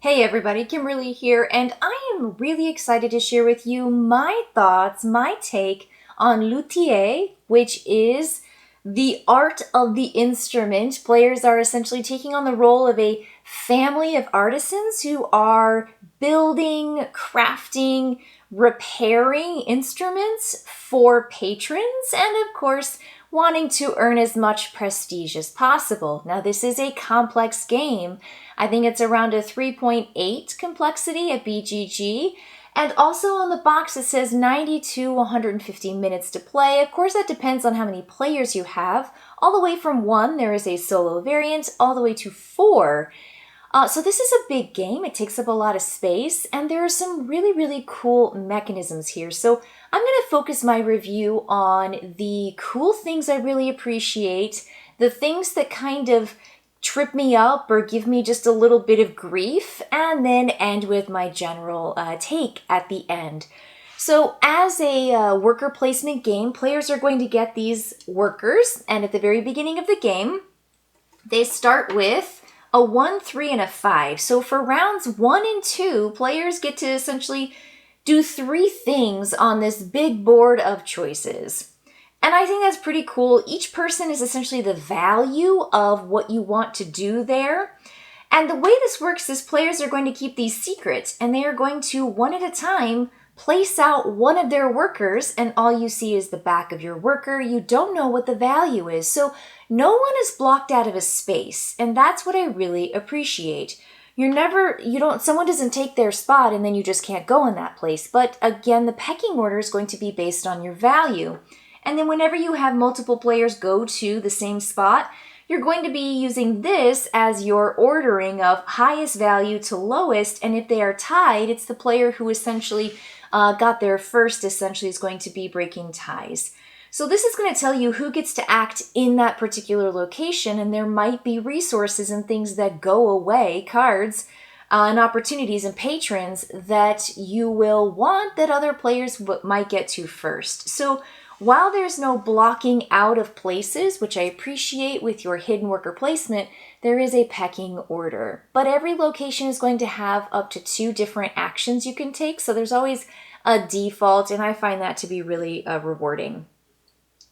Hey everybody, Kimberly here, and I am really excited to share with you my thoughts, my take on Luthier, which is the art of the instrument. Players are essentially taking on the role of a family of artisans who are building, crafting, repairing instruments for patrons, and of course, wanting to earn as much prestige as possible. Now, this is a complex game. I think it's around a 3.8 complexity at BGG. And also on the box, it says 90 to 150 minutes to play. Of course, that depends on how many players you have. All the way from 1, there is a solo variant, all the way to 4. So this is a big game. It takes up a lot of space, and there are some really cool mechanisms here. So I'm going to focus my review on the cool things I really appreciate, the things that kind of trip me up or give me just a little bit of grief, and then end with my general take at the end. So as a worker placement game, players are going to get these workers, and at the very beginning of the game, they start with a 1, 3, and a 5. So for rounds 1 and 2, players get to essentially do 3 things on this big board of choices. And I think that's pretty cool. Each person is essentially the value of what you want to do there. And the way this works is players are going to keep these secrets, and they are going to, one at a time, place out one of their workers, and all you see is the back of your worker. You don't know what the value is. So no one is blocked out of a space, and that's what I really appreciate. Someone doesn't take their spot and then you just can't go in that place. But again, the pecking order is going to be based on your value. And then whenever you have multiple players go to the same spot, you're going to be using this as your ordering of highest value to lowest. And if they are tied, it's the player who essentially got there first, essentially is going to be breaking ties. So this is going to tell you who gets to act in that particular location, and there might be resources and things that go away, cards and opportunities and patrons that you will want that other players might get to first. So while there's no blocking out of places, which I appreciate with your hidden worker placement, there is a pecking order. But every location is going to have up to 2 different actions you can take, so there's always a default, and I find that to be really rewarding.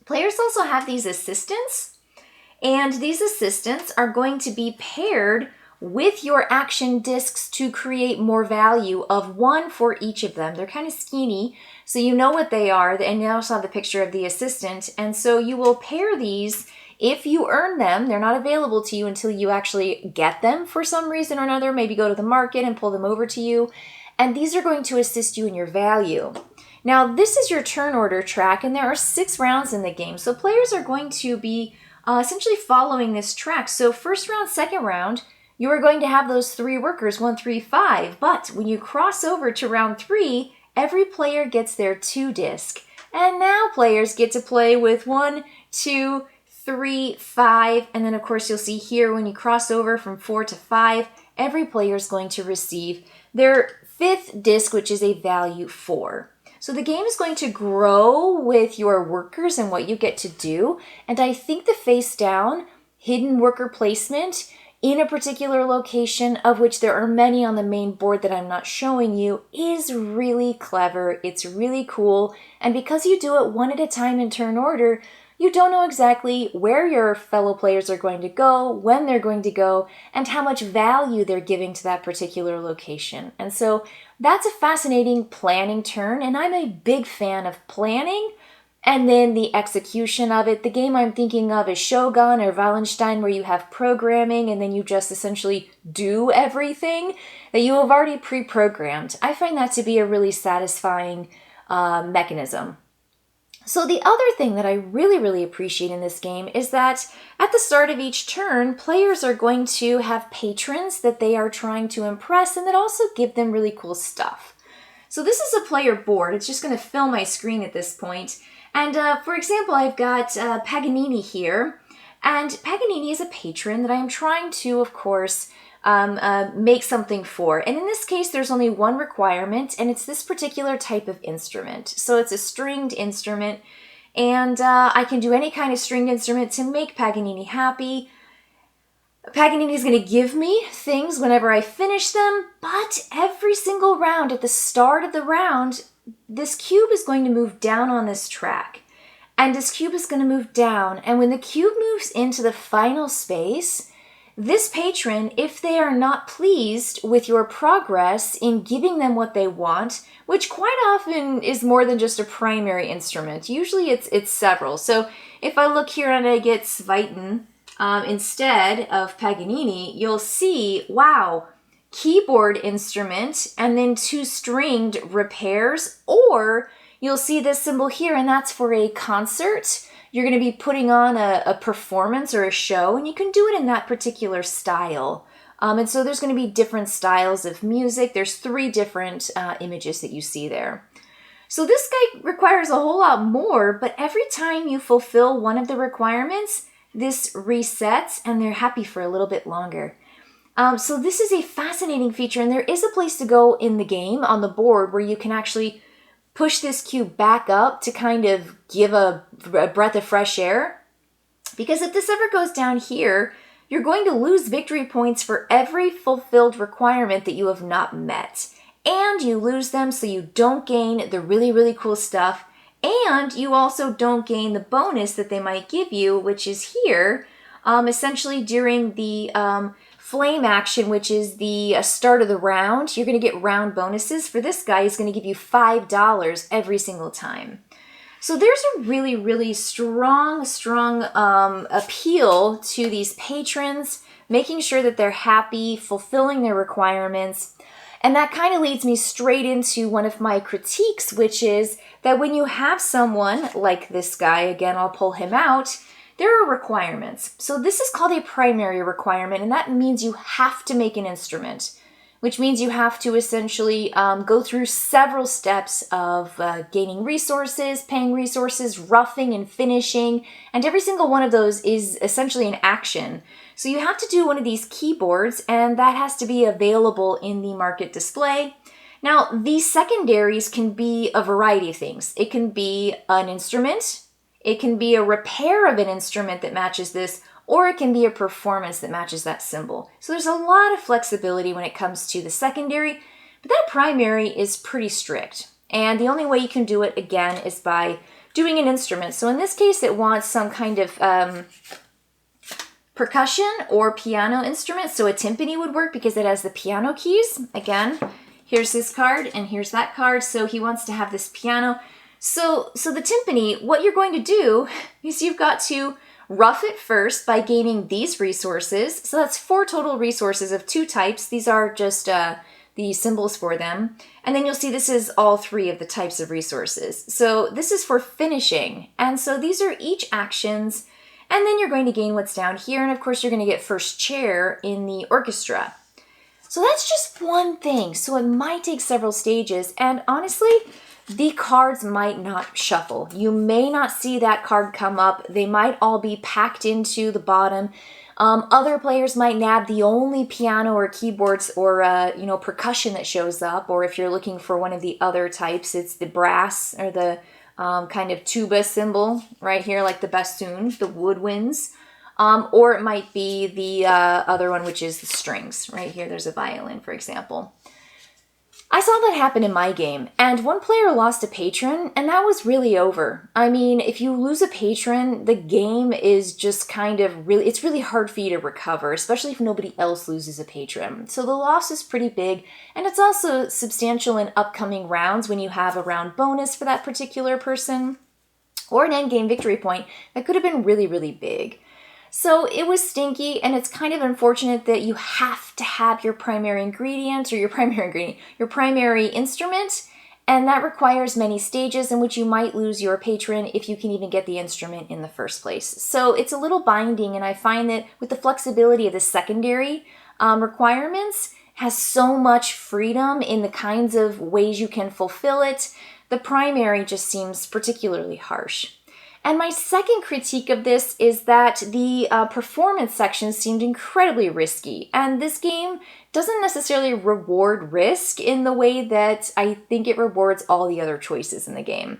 Players also have these assistants, and these assistants are going to be paired with your action discs to create more value of 1 for each of them. They're kind of skinny, so you know what they are, and you also have the picture of the assistant, and so you will pair these if you earn them. They're not available to you until you actually get them for some reason or another, maybe go to the market and pull them over to you, and these are going to assist you in your value. Now, this is your turn order track, and there are 6 rounds in the game. So players are going to be essentially following this track. So first round, second round, you are going to have those 3 workers, 1, 3, 5. But when you cross over to round 3, every player gets their 2 disc. And now players get to play with 1, 2, 3, 5. And then, of course, you'll see here when you cross over from 4 to 5, every player is going to receive their 5th disc, which is a value 4. So the game is going to grow with your workers and what you get to do. And I think the face down hidden worker placement in a particular location, of which there are many on the main board that I'm not showing you, is really clever. It's really cool. And because you do it one at a time in turn order, you don't know exactly where your fellow players are going to go, when they're going to go, and how much value they're giving to that particular location. And so that's a fascinating planning turn, and I'm a big fan of planning and then the execution of it. The game I'm thinking of is Shogun or Wallenstein, where you have programming and then you just essentially do everything that you have already pre-programmed. I find that to be a really satisfying mechanism. So the other thing that I really appreciate in this game is that at the start of each turn, players are going to have patrons that they are trying to impress and that also give them really cool stuff. So this is a player board. It's just going to fill my screen at this point. And for example, I've got Paganini here. And Paganini is a patron that I am trying to, of course, make something for. And in this case, there's only one requirement, and it's this particular type of instrument. So it's a stringed instrument, and I can do any kind of stringed instrument to make Paganini happy. Paganini is going to give me things whenever I finish them, but every single round, at the start of the round, this cube is going to move down on this track. And this cube is going to move down, and when the cube moves into the final space, this patron, if they are not pleased with your progress in giving them what they want, which quite often is more than just a primary instrument, usually it's several. So if I look here and I get Zweiten, instead of Paganini, you'll see, wow, keyboard instrument and then 2 stringed repairs, or you'll see this symbol here, and that's for a concert. You're going to be putting on a performance or a show, and you can do it in that particular style. And so there's going to be different styles of music. There's 3 different images that you see there. So this guy requires a whole lot more, but every time you fulfill one of the requirements, this resets and they're happy for a little bit longer. So this is a fascinating feature, and there is a place to go in the game on the board where you can actually push this cube back up to kind of give a breath of fresh air. Because if this ever goes down here, you're going to lose victory points for every fulfilled requirement that you have not met. And you lose them so you don't gain the really, really cool stuff. And you also don't gain the bonus that they might give you, which is here, essentially during the flame action, which is the start of the round. You're going to get round bonuses. For this guy, he's going to give you $5 every single time. So there's a really, really strong appeal to these patrons, making sure that they're happy, fulfilling their requirements. And that kind of leads me straight into one of my critiques, which is that when you have someone like this guy, again, I'll pull him out, there are requirements. So this is called a primary requirement, and that means you have to make an instrument, which means you have to essentially go through several steps of gaining resources, paying resources, roughing and finishing, and every single one of those is essentially an action. So you have to do one of these keyboards, and that has to be available in the market display. Now, these secondaries can be a variety of things. It can be an instrument, it can be a repair of an instrument that matches this, or it can be a performance that matches that symbol. So there's a lot of flexibility when it comes to the secondary, but that primary is pretty strict. And the only way you can do it, again, is by doing an instrument. So in this case, it wants some kind of percussion or piano instrument. So a timpani would work because it has the piano keys. Again, here's this card and here's that card. So he wants to have this piano. So the timpani, what you're going to do is you've got to rough it first by gaining these resources. So that's 4 total resources of 2 types. These are just the symbols for them. And then you'll see this is all 3 of the types of resources. So this is for finishing. And so these are each actions. And then you're going to gain what's down here. And of course, you're going to get first chair in the orchestra. So that's just one thing. So it might take several stages. And honestly, the cards might not shuffle. You may not see that card come up. They might all be packed into the bottom. Other players might nab the only piano or keyboards or percussion that shows up. Or if you're looking for one of the other types, it's the brass or the kind of tuba symbol right here, like the bassoon, the woodwinds. Or it might be the other one, which is the strings. Right here, there's a violin, for example. I saw that happen in my game, and one player lost a patron, and that was really over. I mean, if you lose a patron, the game is just kind of it's really hard for you to recover, especially if nobody else loses a patron. So the loss is pretty big, and it's also substantial in upcoming rounds when you have a round bonus for that particular person, or an endgame victory point that could have been really, really big. So it was stinky, and it's kind of unfortunate that you have to have your primary ingredient or your primary instrument, and that requires many stages in which you might lose your patron if you can even get the instrument in the first place. So it's a little binding, and I find that with the flexibility of the secondary requirements, has so much freedom in the kinds of ways you can fulfill it. The primary just seems particularly harsh. And my second critique of this is that the performance section seemed incredibly risky. And this game doesn't necessarily reward risk in the way that I think it rewards all the other choices in the game.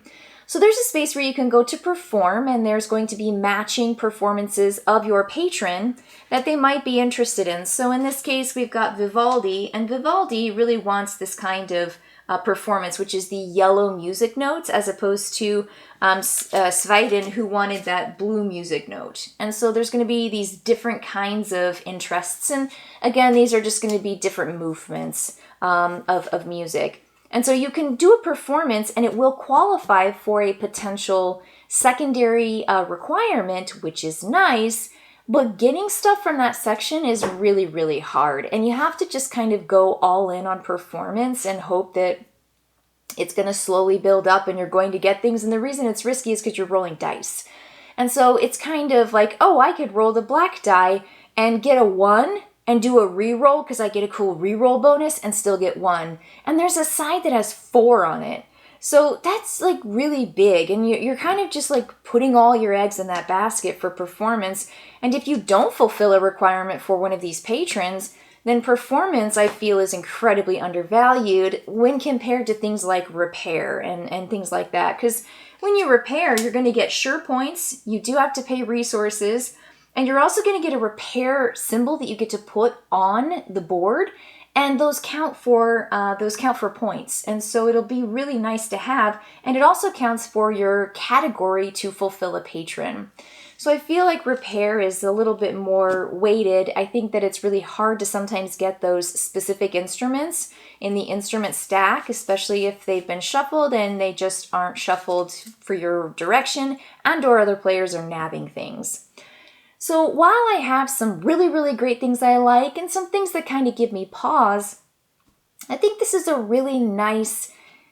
So there's a space where you can go to perform, and there's going to be matching performances of your patron that they might be interested in. So in this case, we've got Vivaldi, and Vivaldi really wants this kind of performance, which is the yellow music notes, as opposed to Sveiden, who wanted that blue music note. And so there's going to be these different kinds of interests. And again, these are just going to be different movements of music. And so you can do a performance and it will qualify for a potential secondary requirement, which is nice, but getting stuff from that section is really, really hard. And you have to just kind of go all in on performance and hope that it's going to slowly build up and you're going to get things. And the reason it's risky is because you're rolling dice. And so it's kind of like, oh, I could roll the black die and get a 1 and do a reroll because I get a cool reroll bonus and still get 1. And there's a side that has 4 on it. So that's like really big, and you're kind of just like putting all your eggs in that basket for performance. And if you don't fulfill a requirement for one of these patrons, then performance, I feel, is incredibly undervalued when compared to things like repair and things like that. Because when you repair, you're going to get sure points, you do have to pay resources, and you're also going to get a repair symbol that you get to put on the board, and those count for points. And so it'll be really nice to have, and it also counts for your category to fulfill a patron. So I feel like repair is a little bit more weighted. I think that it's really hard to sometimes get those specific instruments in the instrument stack, especially if they've been shuffled and they just aren't shuffled for your direction, and or other players are nabbing things. So while I have some really, really great things I like and some things that kind of give me pause, I think this is a really nice,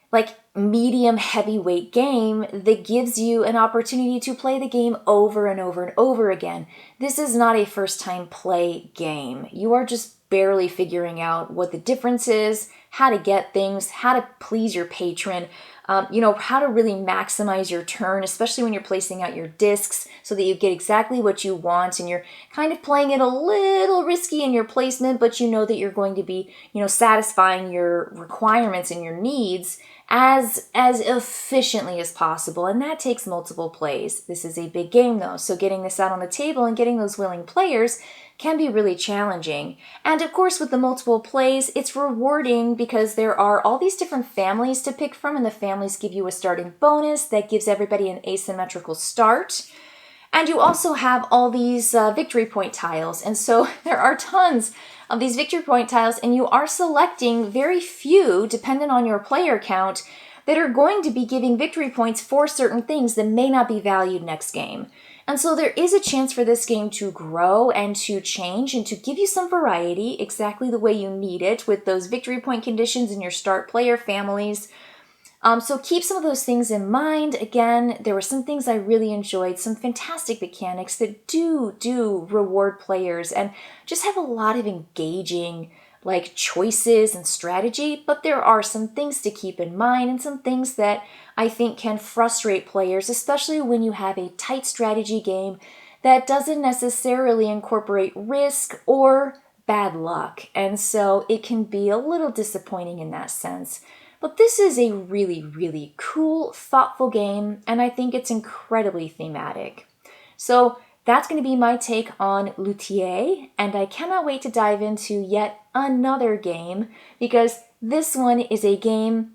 like, medium heavyweight game that gives you an opportunity to play the game over and over and over again. This is not a first time play game. You are just barely figuring out what the difference is, how to get things, how to please your patron, how to really maximize your turn, especially when you're placing out your discs so that you get exactly what you want, and you're kind of playing it a little risky in your placement, but you know that you're going to be, satisfying your requirements and your needs as efficiently as possible, and that takes multiple plays. This is a big game though, so getting this out on the table and getting those willing players can be really challenging. And of course, with the multiple plays, it's rewarding because there are all these different families to pick from, and the families give you a starting bonus that gives everybody an asymmetrical start. And you also have all these victory point tiles, and so there are tons of these victory point tiles, and you are selecting very few, dependent on your player count, that are going to be giving victory points for certain things that may not be valued next game. And so there is a chance for this game to grow and to change and to give you some variety exactly the way you need it with those victory point conditions in your start player families. So keep some of those things in mind. Again, there were some things I really enjoyed, some fantastic mechanics that do reward players and just have a lot of engaging choices and strategy, but there are some things to keep in mind and some things that I think can frustrate players, especially when you have a tight strategy game that doesn't necessarily incorporate risk or bad luck. And so it can be a little disappointing in that sense. But this is a really, really cool, thoughtful game, and I think it's incredibly thematic. So that's going to be my take on Luthier, and I cannot wait to dive into yet another game, because this one is a game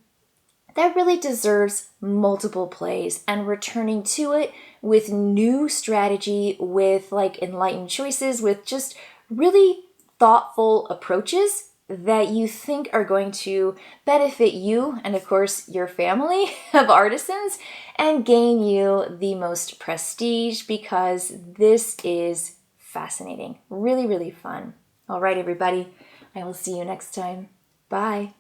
that really deserves multiple plays, and returning to it with new strategy, with enlightened choices, with just really thoughtful approaches that you think are going to benefit you and, of course, your family of artisans and gain you the most prestige, because this is fascinating. Really, really fun. All right, everybody. I will see you next time. Bye.